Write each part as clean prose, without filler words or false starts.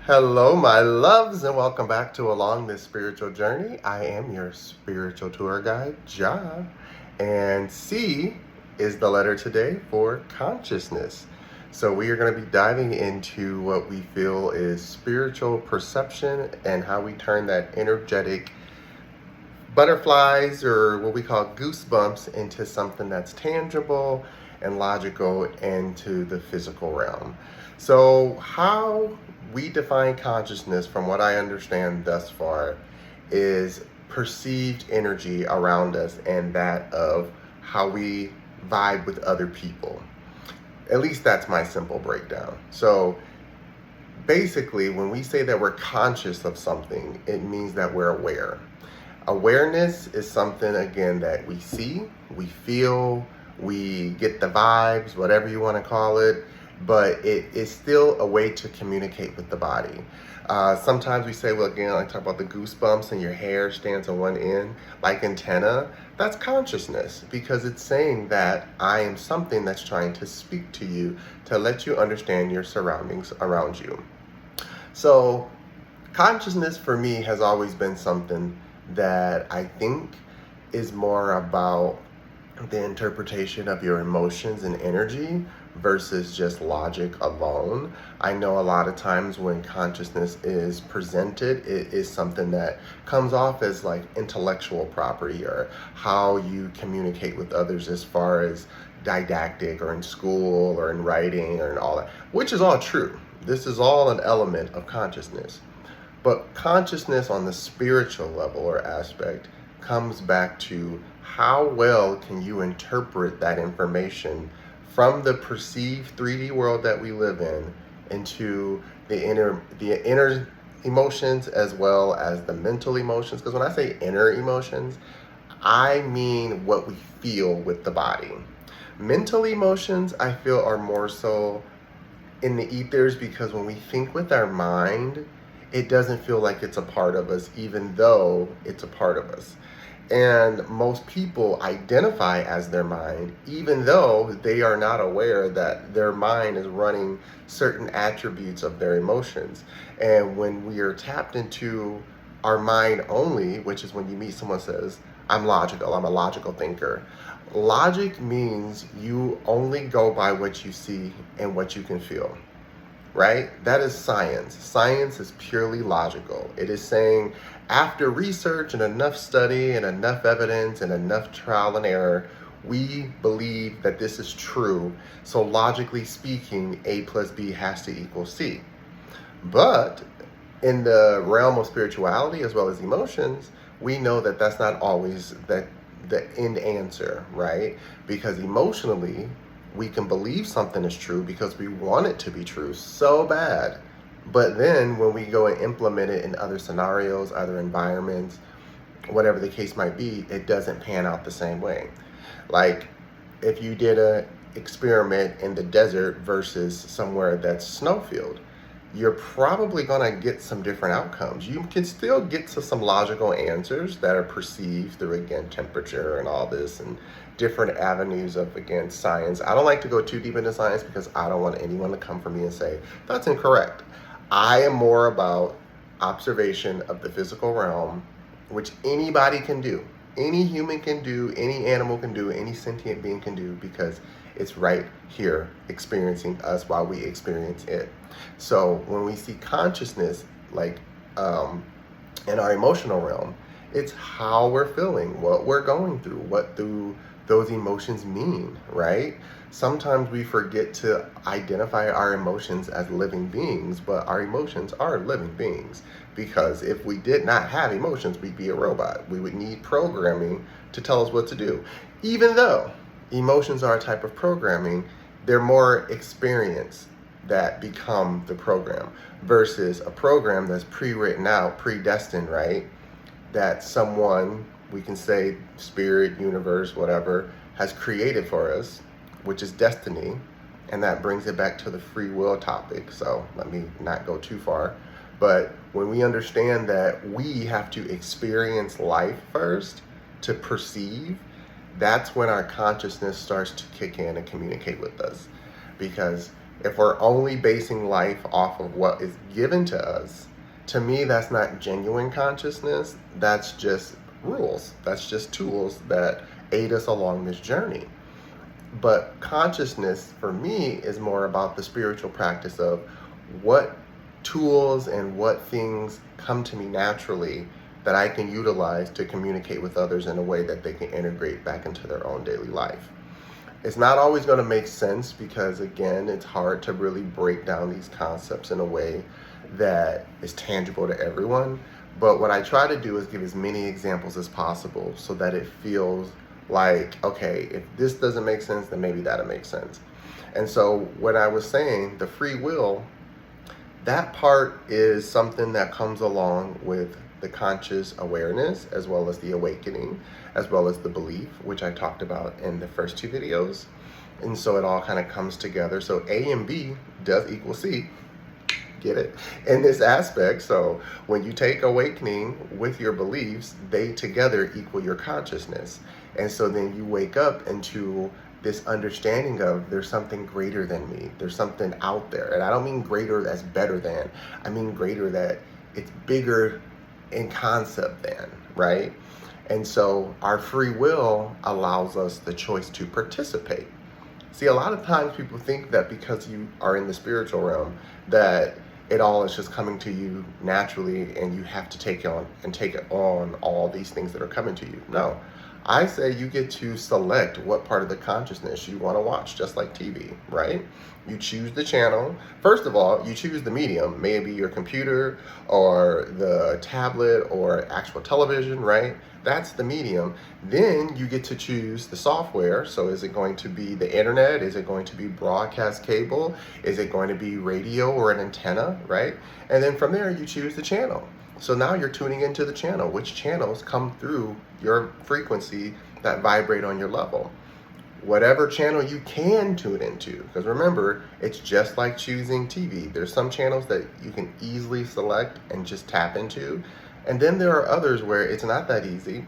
Hello, my loves, and welcome back to Along This Spiritual Journey. I am your spiritual tour guide, Jah, and C is the letter today for consciousness. So we are going to be diving into what we feel is spiritual perception and how we turn that energetic butterflies, or what we call goosebumps, into something that's tangible and logical into the physical realm. So how we define consciousness, from what I understand thus far, is perceived energy around us and that of how we vibe with other people. At least that's my simple breakdown. So basically, when we say that we're conscious of something, it means that we're aware. Awareness is something, again, that we see, we feel, we get the vibes, whatever you want to call it, but it is still a way to communicate with the body. Sometimes we say, well, again, I talk about the goosebumps and your hair stands on one end, like antenna. That's consciousness, because it's saying that I am something that's trying to speak to you to let you understand your surroundings around you. So consciousness for me has always been something that I think is more about the interpretation of your emotions and energy versus just logic alone. I know a lot of times when consciousness is presented, it is something that comes off as like intellectual property, or how you communicate with others as far as didactic, or in school, or in writing, or in all that, which is all true. This is all an element of consciousness. But consciousness on the spiritual level or aspect comes back to how well can you interpret that information from the perceived 3D world that we live in into the inner emotions, as well as the mental emotions. Because when I say inner emotions, I mean what we feel with the body. Mental emotions, I feel, are more so in the ethers, because when we think with our mind, it doesn't feel like it's a part of us, even though it's a part of us. And most people identify as their mind, even though they are not aware that their mind is running certain attributes of their emotions. And when we are tapped into our mind only, which is when you meet someone who says, I'm logical, I'm a logical thinker. Logic means you only go by what you see and what you can feel. Right? That is science. Science is purely logical. It is saying, after research and enough study and enough evidence and enough trial and error, we believe that this is true. So logically speaking, A plus B has to equal C. But in the realm of spirituality as well as emotions, we know that that's not always the end answer, right? Because emotionally, we can believe something is true because we want it to be true so bad. But then when we go and implement it in other scenarios, other environments, whatever the case might be, it doesn't pan out the same way. Like if you did an experiment in the desert versus somewhere that's snowfield, you're probably going to get some different outcomes. You can still get to some logical answers that are perceived through, again, temperature and all this, and different avenues of, again, science. I don't like to go too deep into science because I don't want anyone to come for me and say, that's incorrect. I am more about observation of the physical realm, which anybody can do. Any human can do, any animal can do, any sentient being can do, because it's right here experiencing us while we experience it. So when we see consciousness, like in our emotional realm, it's how we're feeling, what we're going through, what do those emotions mean, right? Sometimes we forget to identify our emotions as living beings, but our emotions are living beings. Because if we did not have emotions, we'd be a robot. We would need programming to tell us what to do. Even though emotions are a type of programming, they're more experience that become the program, versus a program that's pre-written out, predestined, right? That someone, we can say spirit, universe, whatever, has created for us, which is destiny. And that brings it back to the free will topic. So let me not go too far. But when we understand that we have to experience life first to perceive, that's when our consciousness starts to kick in and communicate with us. Because If we're only basing life off of what is given to us, to me, that's not genuine consciousness. That's just rules. That's just tools that aid us along this journey. But consciousness for me is more about the spiritual practice of what tools and what things come to me naturally that I can utilize to communicate with others in a way that they can integrate back into their own daily life. It's not always going to make sense because, again, it's hard to really break down these concepts in a way that is tangible to everyone. But what I try to do is give as many examples as possible so that it feels like, okay, if this doesn't make sense, then maybe that'll make sense. And so when I was saying the free will, that part is something that comes along with the conscious awareness, as well as the awakening, as well as the belief, which I talked about in the first two videos. And so it all kind of comes together. So A and B does equal C. Get it? In this aspect. So when you take awakening with your beliefs, they together equal your consciousness. And so then you wake up into this understanding of there's something greater than me. There's something out there. And I don't mean greater as better than. I mean greater that it's bigger in concept than, right? And so our free will allows us the choice to participate. See, a lot of times people think that because you are in the spiritual realm, that it all is just coming to you naturally and you have to take it on all these things that are coming to you. No, I say you get to select what part of the consciousness you want to watch, just like TV, right? You choose the channel. First of all, you choose the medium, maybe your computer or the tablet or actual television, right? That's the medium. Then you get to choose the software. So is it going to be the internet? Is it going to be broadcast cable? Is it going to be radio or an antenna, right? And then from there, you choose the channel. So now you're tuning into the channel. Which channels come through your frequency that vibrate on your level? Whatever channel you can tune into, because remember, it's just like choosing TV. There's some channels that you can easily select and just tap into. And then there are others where it's not that easy.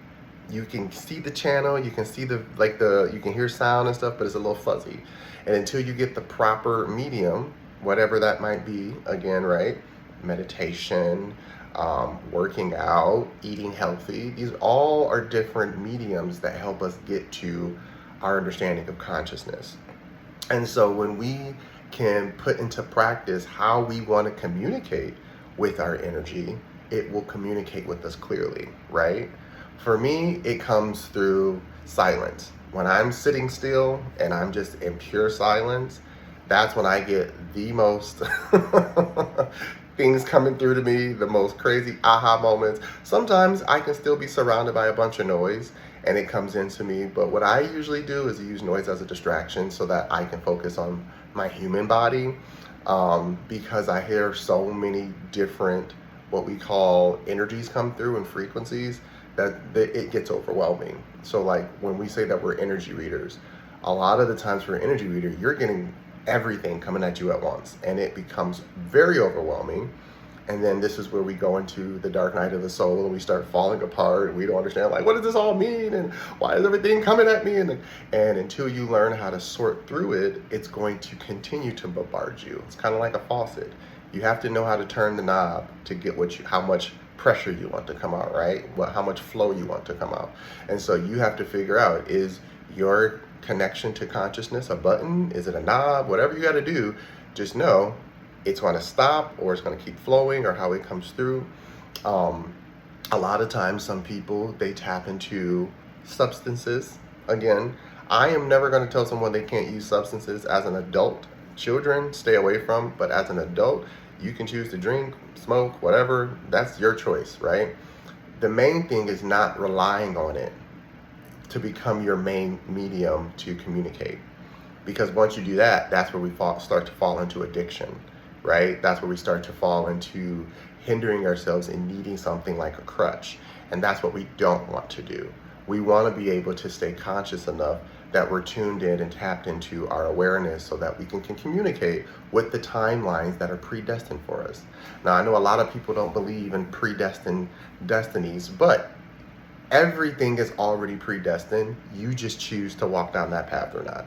You can see the channel, you can see you can hear sound and stuff, but it's a little fuzzy. And until you get the proper medium, whatever that might be, again, right? Meditation, working out, eating healthy. These all are different mediums that help us get to our understanding of consciousness. And so when we can put into practice how we want to communicate with our energy, it will communicate with us clearly, right? For me, it comes through silence. When I'm sitting still and I'm just in pure silence, that's when I get the most things coming through to me, the most crazy aha moments. Sometimes I can still be surrounded by a bunch of noise and it comes into me, but what I usually do is use noise as a distraction so that I can focus on my human body, because I hear so many different, what we call energies come through and frequencies that it gets overwhelming. So like when we say that we're energy readers, a lot of the times for an energy reader, you're getting everything coming at you at once and it becomes very overwhelming. And then this is where we go into the dark night of the soul and we start falling apart and we don't understand, like, what does this all mean? And why is everything coming at me? And until you learn how to sort through it, it's going to continue to bombard you. It's kind of like a faucet. You have to know how to turn the knob to get how much pressure you want to come out, right? How much flow you want to come out. And so you have to figure out, is your connection to consciousness a button? Is it a knob? Whatever you got to do, just know it's going to stop or it's going to keep flowing, or how it comes through. A lot of times, some people, they tap into substances. Again, I am never going to tell someone they can't use substances as an adult. Children, stay away from, but as an adult, you can choose to drink, smoke, whatever. That's your choice, right? The main thing is not relying on it to become your main medium to communicate. Because once you do that, that's where we start to fall into addiction, right? That's where we start to fall into hindering ourselves and needing something like a crutch. And that's what we don't want to do. We want to be able to stay conscious enough that we're tuned in and tapped into our awareness so that we can communicate with the timelines that are predestined for us. Now, I know a lot of people don't believe in predestined destinies, but everything is already predestined. You just choose to walk down that path or not.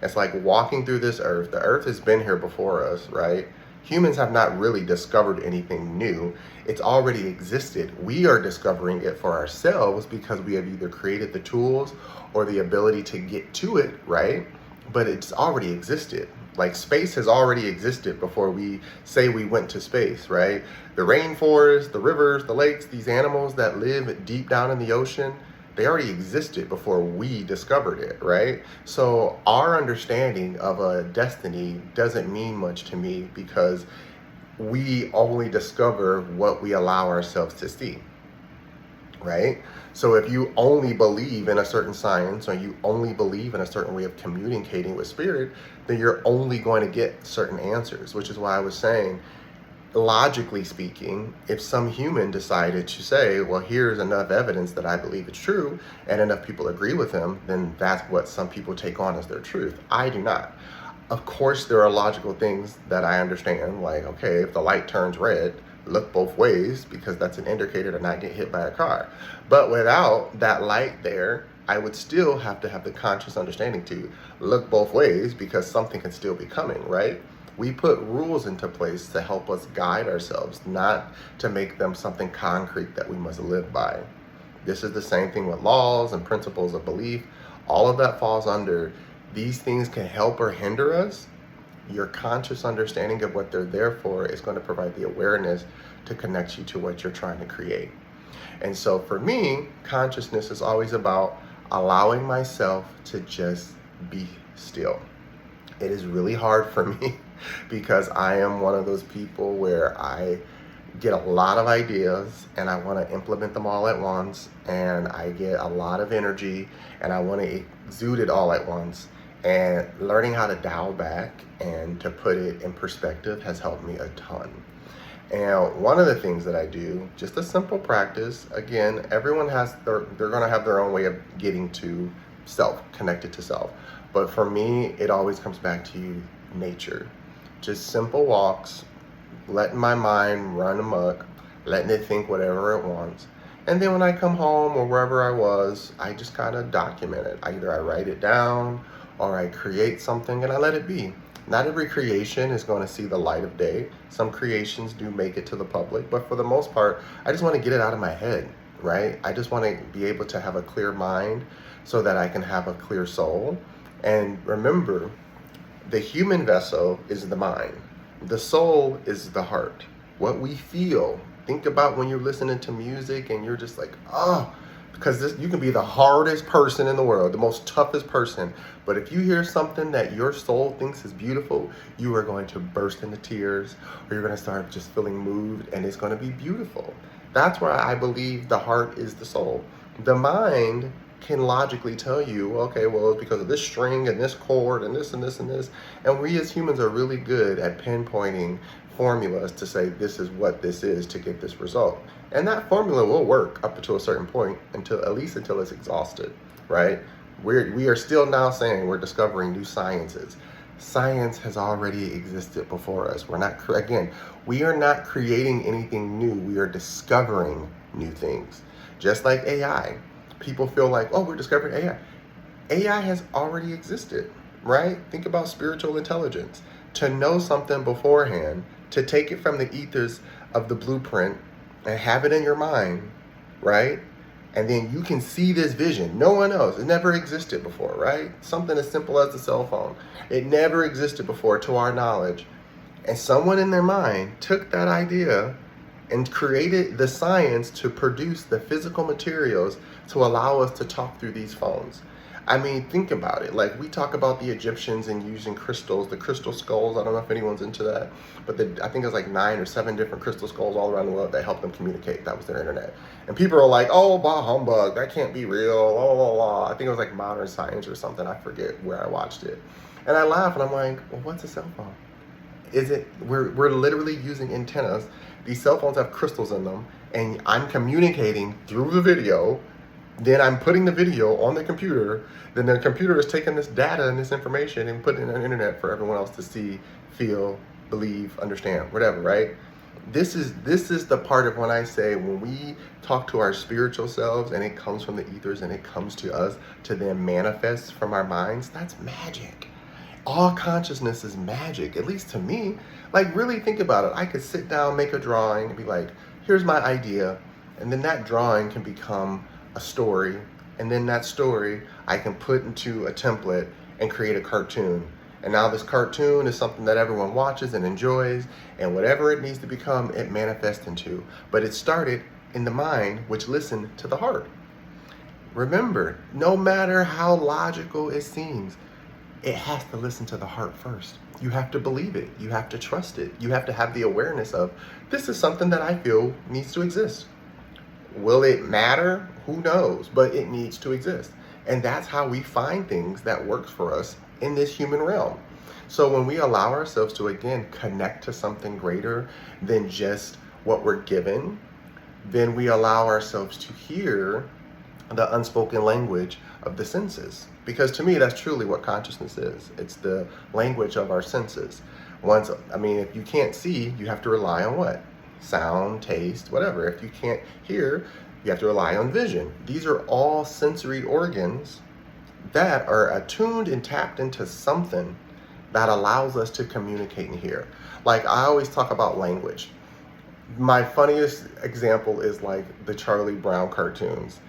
It's like walking through this earth. The earth has been here before us, right? Humans have not really discovered anything new. It's already existed. We are discovering it for ourselves because we have either created the tools or the ability to get to it, right? But it's already existed. Like space has already existed before we say we went to space, right? The rainforest, the rivers, the lakes, these animals that live deep down in the ocean, they already existed before we discovered it, right? So our understanding of a destiny doesn't mean much to me because we only discover what we allow ourselves to see, right? So if you only believe in a certain science or you only believe in a certain way of communicating with spirit, then you're only going to get certain answers, which is why I was saying, logically speaking, if some human decided to say, well, here's enough evidence that I believe it's true, and enough people agree with him, then that's what some people take on as their truth. I do not. Of course, there are logical things that I understand, like, okay, if the light turns red, look both ways because that's an indicator to not get hit by a car. But without that light there, I would still have to have the conscious understanding to look both ways because something can still be coming, right? We put rules into place to help us guide ourselves, not to make them something concrete that we must live by. This is the same thing with laws and principles of belief. All of that falls under, these things can help or hinder us. Your conscious understanding of what they're there for is going to provide the awareness to connect you to what you're trying to create. And so for me, consciousness is always about allowing myself to just be still. It is really hard for me because I am one of those people where I get a lot of ideas and I want to implement them all at once, and I get a lot of energy and I want to exude it all at once. And learning how to dial back and to put it in perspective has helped me a ton. And one of the things that I do, just a simple practice, again, everyone has they're going to have their own way of getting to self, connected to self. But for me, it always comes back to nature. Just simple walks, letting my mind run amok, letting it think whatever it wants. And then when I come home or wherever I was, I just kind of document it. Either I write it down or I create something and I let it be. Not every creation is going to see the light of day. Some creations do make it to the public, but for the most part, I just want to get it out of my head, right? I just want to be able to have a clear mind so that I can have a clear soul. And remember, the human vessel is the mind. The soul is the heart. What we feel. Think about when you're listening to music and you're just like, oh, because you can be the hardest person in the world, the most toughest person. But if you hear something that your soul thinks is beautiful, you are going to burst into tears, or you're going to start just feeling moved, and it's going to be beautiful. That's why I believe the heart is the soul. The mind can logically tell you, okay, well, it's because of this string and this chord and this and this and this. And we as humans are really good at pinpointing formulas to say this is what this is to get this result. And that formula will work up to a certain point until it's exhausted, right? We are still now saying we're discovering new sciences. Science has already existed before us. We are not creating anything new. We are discovering new things. Just like AI. People feel like, oh, we're discovering AI. AI has already existed, right? Think about spiritual intelligence. To know something beforehand, to take it from the ethers of the blueprint and have it in your mind, right? And then you can see this vision. No one else. It never existed before, right? Something as simple as the cell phone. It never existed before to our knowledge. And someone in their mind took that idea and created the science to produce the physical materials to allow us to talk through these phones. I mean, think about it. Like, we talk about the Egyptians and using crystals, the crystal skulls. I don't know if anyone's into that, but I think there's like 9 or 7 different crystal skulls all around the world that help them communicate. That was their internet. And people are like, oh, bah humbug, that can't be real, la, la, la. I think it was like Modern Science or something. I forget where I watched it. And I laugh and I'm like, well, what's a cell phone? We're literally using antennas. These cell phones have crystals in them, and I'm communicating through the video. Then I'm putting the video on the computer. Then the computer is taking this data and this information and putting it on the internet for everyone else to see, feel, believe, understand, whatever, right? This is the part of when I say, when we talk to our spiritual selves and it comes from the ethers and it comes to us to then manifest from our minds, that's magic. All consciousness is magic, at least to me. Like, really think about it. I could sit down, make a drawing, and be like, here's my idea. And then that drawing can become a story. And then that story I can put into a template and create a cartoon. And now this cartoon is something that everyone watches and enjoys. And whatever it needs to become, it manifests into. But it started in the mind, which listened to the heart. Remember, no matter how logical it seems, it has to listen to the heart first. You have to believe it. You have to trust it. You have to have the awareness of, this is something that I feel needs to exist. Will it matter? Who knows? But it needs to exist. And that's how we find things that works for us in this human realm. So when we allow ourselves to, again, connect to something greater than just what we're given, then we allow ourselves to hear the unspoken language of the senses. Because to me, that's truly what consciousness is. It's the language of our senses. If you can't see, you have to rely on what? Sound, taste, whatever. If you can't hear, you have to rely on vision. These are all sensory organs that are attuned and tapped into something that allows us to communicate and hear. Like, I always talk about language. My funniest example is like the Charlie Brown cartoons.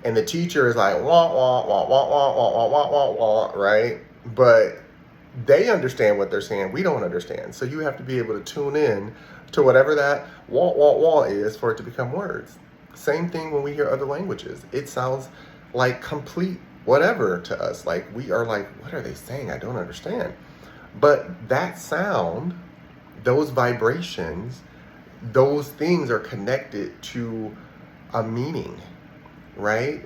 And the teacher is like, wah, wah, wah, wah, wah, wah, wah, wah, wah, right? But they understand what they're saying. We don't understand. So you have to be able to tune in to whatever that wah, wah, wah is for it to become words. Same thing when we hear other languages. It sounds like complete whatever to us. Like, we are like, what are they saying? I don't understand. But that sound, those vibrations, those things are connected to a meaning. Right?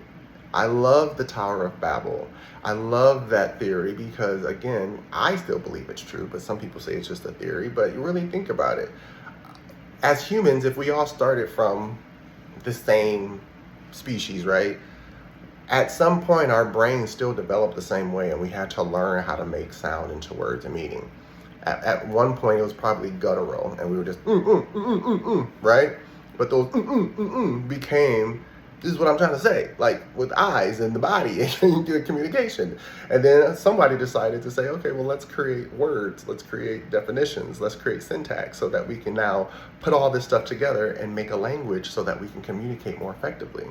I love the Tower of Babel. I love that theory because, again, I still believe it's true, but some people say it's just a theory. But you really think about it. As humans, if we all started from the same species, right? At some point, our brains still developed the same way, and we had to learn how to make sound into words and meaning. At one point, it was probably guttural, and we were just, right? But those became, this is what I'm trying to say, like with eyes and the body and get communication. And then somebody decided to say, okay, well, let's create words, let's create definitions, let's create syntax so that we can now put all this stuff together and make a language so that we can communicate more effectively.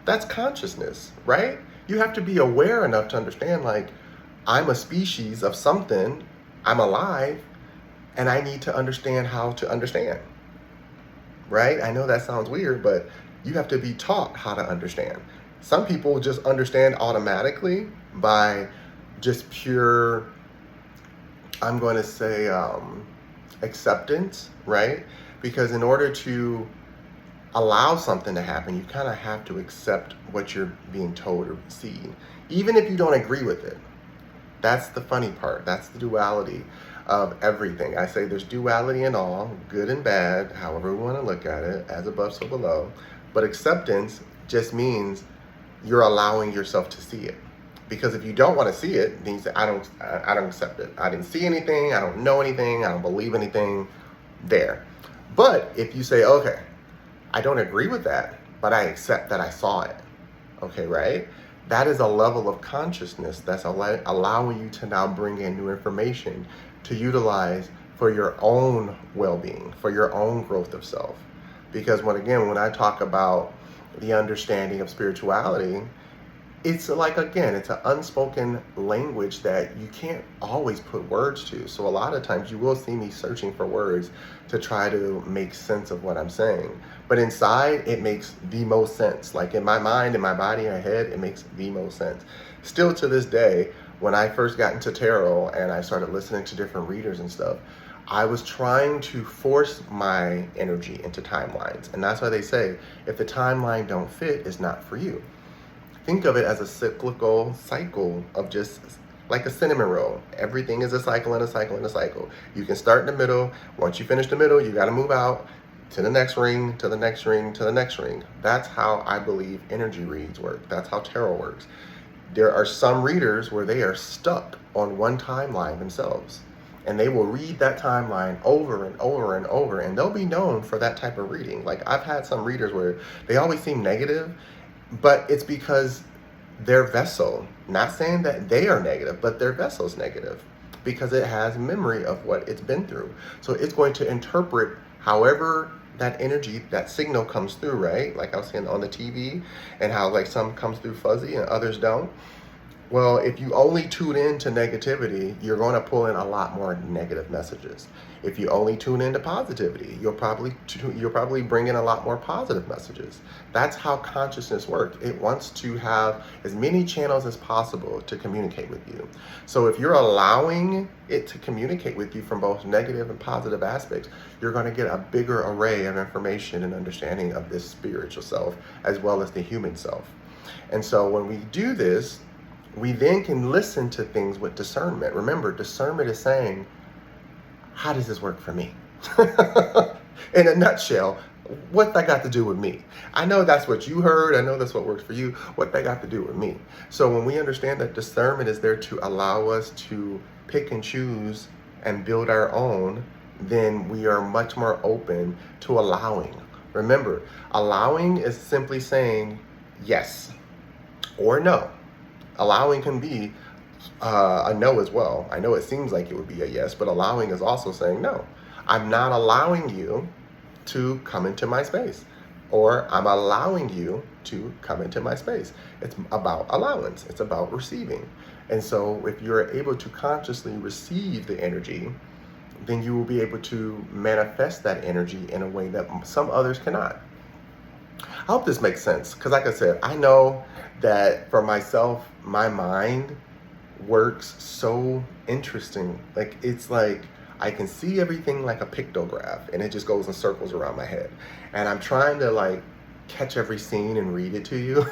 That's consciousness, right? You have to be aware enough to understand, like, I'm a species of something, I'm alive, and I need to understand how to understand, right? I know that sounds weird, but you have to be taught how to understand. Some people just understand automatically by just pure, I'm going to say, acceptance, right? Because in order to allow something to happen, you kind of have to accept what you're being told or seen, even if you don't agree with it. That's the funny part. That's the duality of everything. I say there's duality in all, good and bad, however we want to look at it, as above, so below. But acceptance just means you're allowing yourself to see it. Because if you don't want to see it, then you say, I don't accept it. I didn't see anything, I don't know anything, I don't believe anything, there. But if you say, okay, I don't agree with that, but I accept that I saw it, okay, right? That is a level of consciousness that's allowing you to now bring in new information to utilize for your own well-being, for your own growth of self. Because when I talk about the understanding of spirituality, it's like, again, it's an unspoken language that you can't always put words to. So a lot of times you will see me searching for words to try to make sense of what I'm saying. But inside, it makes the most sense. Like in my mind, in my body, in my head, it makes the most sense. Still to this day, when I first got into tarot and I started listening to different readers and stuff, I was trying to force my energy into timelines. And that's why they say, if the timeline don't fit, it's not for you. Think of it as a cyclical cycle of just like a cinnamon roll. Everything is a cycle and a cycle and a cycle. You can start in the middle. Once you finish the middle, you got to move out to the next ring, to the next ring, to the next ring. That's how I believe energy reads work. That's how tarot works. There are some readers where they are stuck on one timeline themselves. And they will read that timeline over and over and over. And they'll be known for that type of reading. Like I've had some readers where they always seem negative. But it's because their vessel, not saying that they are negative, but their vessel's negative. because it has memory of what it's been through. So it's going to interpret however that energy, that signal comes through, right? Like I was saying on the TV, and how like some comes through fuzzy and others don't. Well, if you only tune in to negativity, you're going to pull in a lot more negative messages. If you only tune into positivity, you'll probably bring in a lot more positive messages. That's how consciousness works. It wants to have as many channels as possible to communicate with you. So if you're allowing it to communicate with you from both negative and positive aspects, you're going to get a bigger array of information and understanding of this spiritual self as well as the human self. And so when we do this, we then can listen to things with discernment. Remember, discernment is saying, how does this work for me? In a nutshell, what that got to do with me? I know that's what you heard. I know that's what works for you. What that got to do with me? So when we understand that discernment is there to allow us to pick and choose and build our own, then we are much more open to allowing. Remember, allowing is simply saying yes or no. Allowing can be a no as well. I know it seems like it would be a yes, but allowing is also saying no. I'm not allowing you to come into my space, or I'm allowing you to come into my space. It's about allowance. It's about receiving. And so if you're able to consciously receive the energy, then you will be able to manifest that energy in a way that some others cannot. I hope this makes sense, because like I said, I know that for myself, my mind works so interesting. Like, it's like I can see everything like a pictograph, and it just goes in circles around my head. And I'm trying to like catch every scene and read it to you.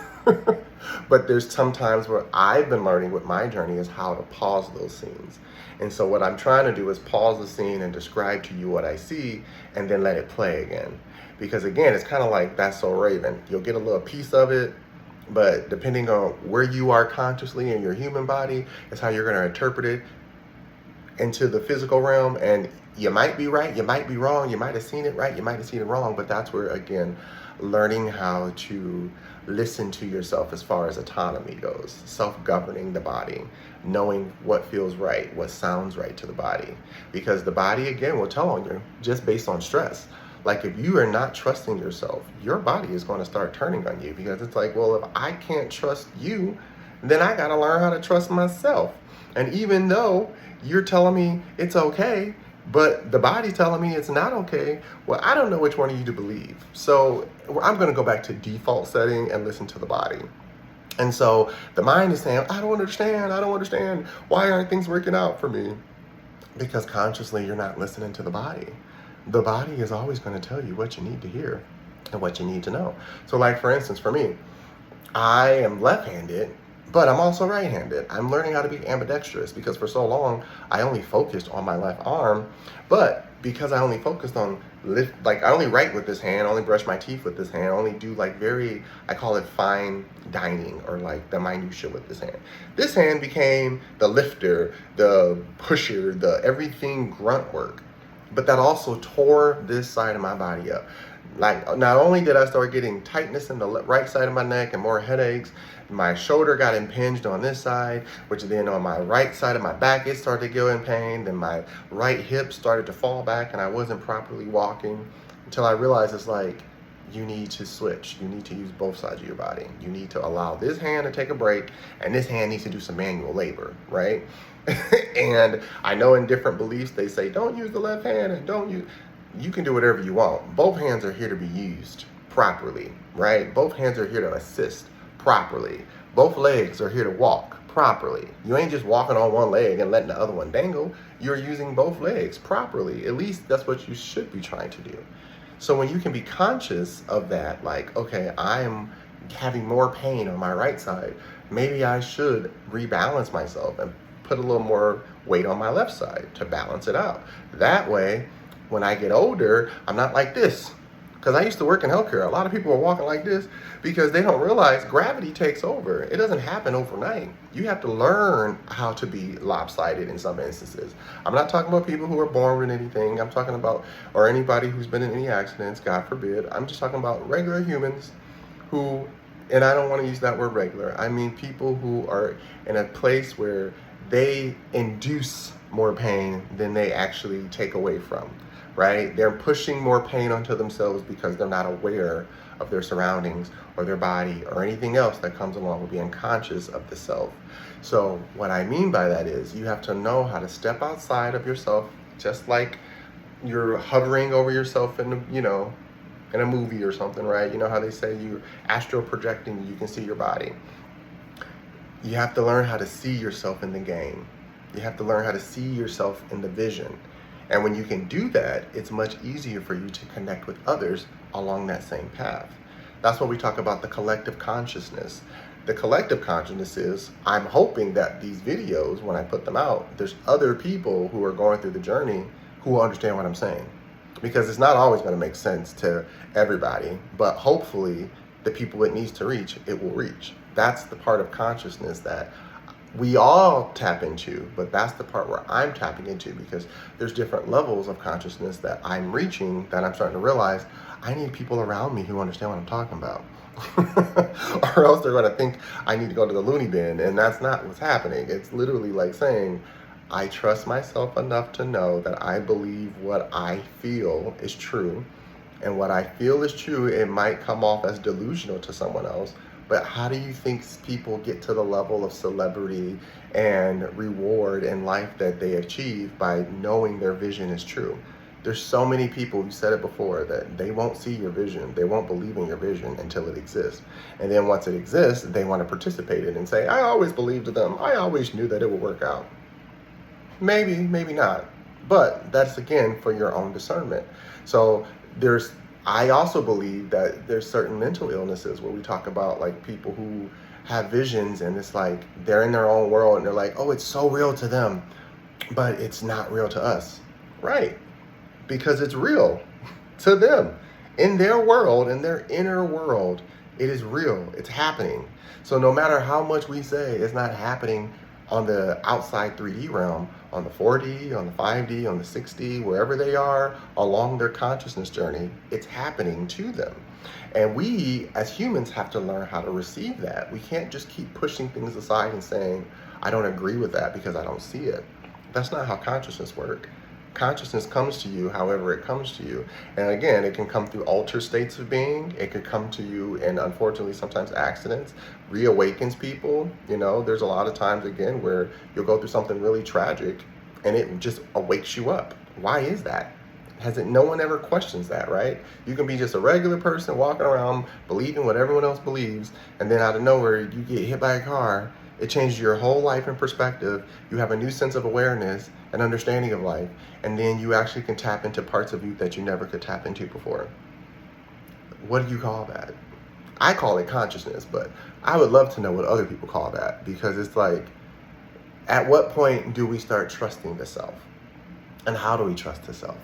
But there's some times where I've been learning with my journey is how to pause those scenes. And so what I'm trying to do is pause the scene and describe to you what I see, and then let it play again. Because again, it's kind of like That's So Raven. You'll get a little piece of it, but depending on where you are consciously in your human body is how you're going to interpret it into the physical realm. And you might be right, you might be wrong, you might have seen it right, you might have seen it wrong, but that's where, again, learning how to listen to yourself as far as autonomy goes, self-governing the body, knowing what feels right, what sounds right to the body. Because the body, again, will tell on you just based on stress. Like, if you are not trusting yourself, your body is going to start turning on you, because it's like, well, if I can't trust you, then I got to learn how to trust myself. And even though you're telling me it's okay, but the body's telling me it's not okay, well, I don't know which one of you to believe. So I'm going to go back to default setting and listen to the body. And so the mind is saying, I don't understand. Why aren't things working out for me? Because consciously you're not listening to the body. The body is always going to tell you what you need to hear and what you need to know. So like, for instance, for me, I am left-handed, but I'm also right-handed. I'm learning how to be ambidextrous, because for so long, I only focused on my left arm. But because I only focused on I only write with this hand, only brush my teeth with this hand, only do like I call it fine dining, or like the minutia with this hand. This hand became the lifter, the pusher, the everything grunt work. But that also tore this side of my body up. Like, not only did I start getting tightness in the right side of my neck and more headaches, my shoulder got impinged on this side, which then on my right side of my back, it started to go in pain. Then my right hip started to fall back, and I wasn't properly walking, until I realized it's like, you need to switch. You need to use both sides of your body. You need to allow this hand to take a break, and this hand needs to do some manual labor, right? And I know in different beliefs, they say, don't use the left hand, and you can do whatever you want. Both hands are here to be used properly, right? Both hands are here to assist properly. Both legs are here to walk properly. You ain't just walking on one leg and letting the other one dangle. You're using both legs properly. At least that's what you should be trying to do. So when you can be conscious of that, like, okay, I am having more pain on my right side, maybe I should rebalance myself and put a little more weight on my left side to balance it out. That way, when I get older, I'm not like this. Because I used to work in healthcare. A lot of people are walking like this because they don't realize gravity takes over. It doesn't happen overnight. You have to learn how to be lopsided in some instances. I'm not talking about people who are born with anything. I'm talking about, or anybody who's been in any accidents, God forbid. I'm just talking about regular humans who, and I don't want to use that word regular. I mean people who are in a place where they induce more pain than they actually take away from, right? They're pushing more pain onto themselves because they're not aware of their surroundings or their body or anything else that comes along with being conscious of the self. So what I mean by that is you have to know how to step outside of yourself, just like you're hovering over yourself in, in a movie or something, right? You know how they say you astral projecting, you can see your body. You have to learn how to see yourself in the game. You have to learn how to see yourself in the vision. And when you can do that, it's much easier for you to connect with others along that same path. That's what we talk about, the collective consciousness. The collective consciousness is, I'm hoping that these videos, when I put them out, there's other people who are going through the journey who will understand what I'm saying. Because it's not always going to make sense to everybody, but hopefully the people it needs to reach, it will reach. That's the part of consciousness that we all tap into, but that's the part where I'm tapping into, because there's different levels of consciousness that I'm reaching, that I'm starting to realize I need people around me who understand what I'm talking about. Or else they're going to think I need to go to the loony bin, and that's not what's happening. It's literally like saying, I trust myself enough to know that I believe what I feel is true, and what I feel is true, it might come off as delusional to someone else. But how do you think people get to the level of celebrity and reward in life that they achieve by knowing their vision is true? There's so many people, you said it before, that they won't see your vision. They won't believe in your vision until it exists. And then once it exists, they want to participate in it and say, I always believed in them. I always knew that it would work out. Maybe, maybe not. But that's, again, for your own discernment. So I also believe that there's certain mental illnesses where we talk about like people who have visions, and it's like they're in their own world and they're like, oh, it's so real to them, but it's not real to us. Right. Because it's real to them. In their world, in their inner world, it is real. It's happening. So no matter how much we say it's not happening on the outside 3D realm, on the 4D, on the 5D, on the 6D, wherever they are along their consciousness journey, it's happening to them. And we, as humans, have to learn how to receive that. We can't just keep pushing things aside and saying, I don't agree with that because I don't see it. That's not how consciousness works. Consciousness comes to you however it comes to you. And again, it can come through altered states of being. It could come to you in, unfortunately, sometimes accidents, reawakens people. There's a lot of times, again, where you'll go through something really tragic and it just awakes you up. Why is that? No one ever questions that, right? You can be just a regular person walking around believing what everyone else believes, and then out of nowhere, you get hit by a car. It changes your whole life and perspective. You have a new sense of awareness and understanding of life, and then you actually can tap into parts of you that you never could tap into before. What do you call that? I call it consciousness, but I would love to know what other people call that, because it's like, at what point do we start trusting the self? And how do we trust the self?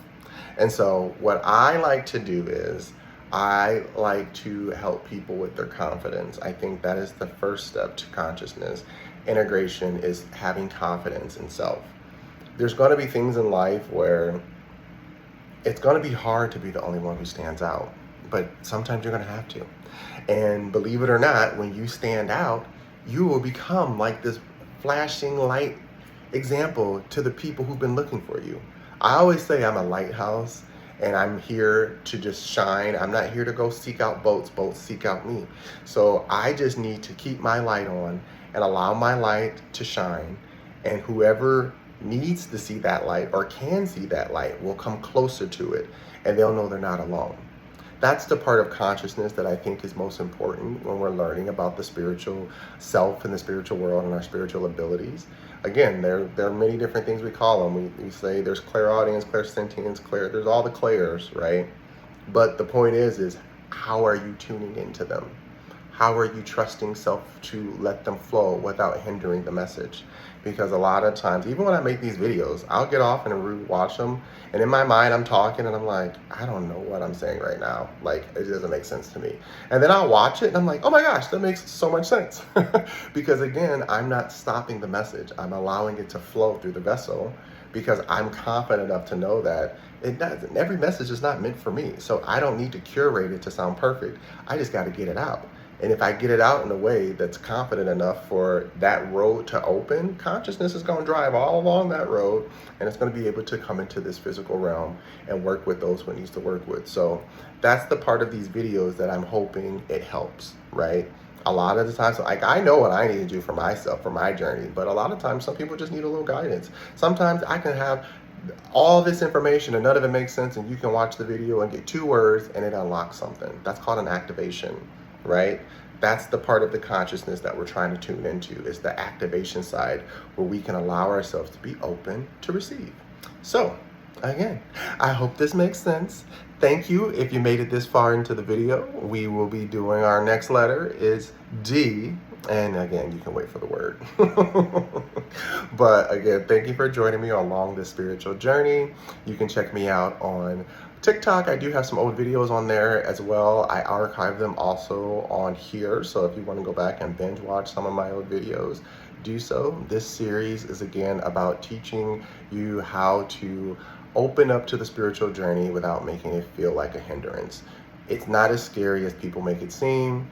And so what I like to do is I like to help people with their confidence. I think that is the first step to consciousness. Integration is having confidence in self. There's going to be things in life where it's going to be hard to be the only one who stands out, but sometimes you're going to have to. And believe it or not, when you stand out, you will become like this flashing light example to the people who've been looking for you. I always say I'm a lighthouse, and I'm here to just shine. I'm not here to go seek out boats seek out me. So I just need to keep my light on and allow my light to shine, and whoever needs to see that light or can see that light will come closer to it, and they'll know they're not alone. That's the part of consciousness that I think is most important when we're learning about the spiritual self and the spiritual world and our spiritual abilities. Again, there are many different things we call them. We say there's clairaudience, clairsentience, there's all the clairs, right? But the point is how are you tuning into them? How are you trusting self to let them flow without hindering the message? Because a lot of times, even when I make these videos, I'll get off and watch them, and in my mind I'm talking and I'm like, I don't know what I'm saying right now. Like, it doesn't make sense to me. And then I'll watch it and I'm like, oh my gosh, that makes so much sense. Because again, I'm not stopping the message. I'm allowing it to flow through the vessel, because I'm confident enough to know that it doesn't. Every message is not meant for me. So I don't need to curate it to sound perfect. I just got to get it out. And if I get it out in a way that's confident enough for that road to open, consciousness is going to drive all along that road, and it's going to be able to come into this physical realm and work with those it needs to work with. So that's the part of these videos that I'm hoping it helps, right? A lot of the times, like, I know what I need to do for myself, for my journey, but a lot of times some people just need a little guidance. Sometimes I can have all this information and none of it makes sense, and you can watch the video and get 2 words and it unlocks something. That's called an activation, right? That's the part of the consciousness that we're trying to tune into, is the activation side, where we can allow ourselves to be open to receive. So again, I hope this makes sense. Thank you if you made it this far into the video. We will be doing, our next letter is D. And again, you can wait for the word. But again, thank you for joining me along this spiritual journey. You can check me out on TikTok. I do have some old videos on there as well. I archive them also on here. So if you want to go back and binge watch some of my old videos, do so. This series is again about teaching you how to open up to the spiritual journey without making it feel like a hindrance. It's not as scary as people make it seem.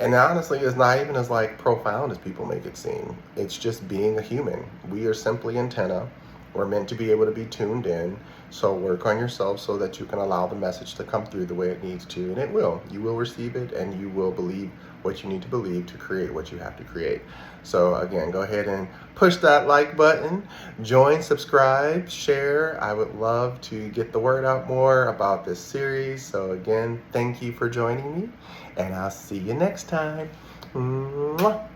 And honestly, it's not even as profound as people make it seem. It's just being a human. We are simply antenna. We're meant to be able to be tuned in. So work on yourself so that you can allow the message to come through the way it needs to, and it will. You will receive it, and you will believe what you need to believe to create what you have to create. So again, go ahead and push that like button, join, subscribe, share. I would love to get the word out more about this series. So again, thank you for joining me, and I'll see you next time. Mwah.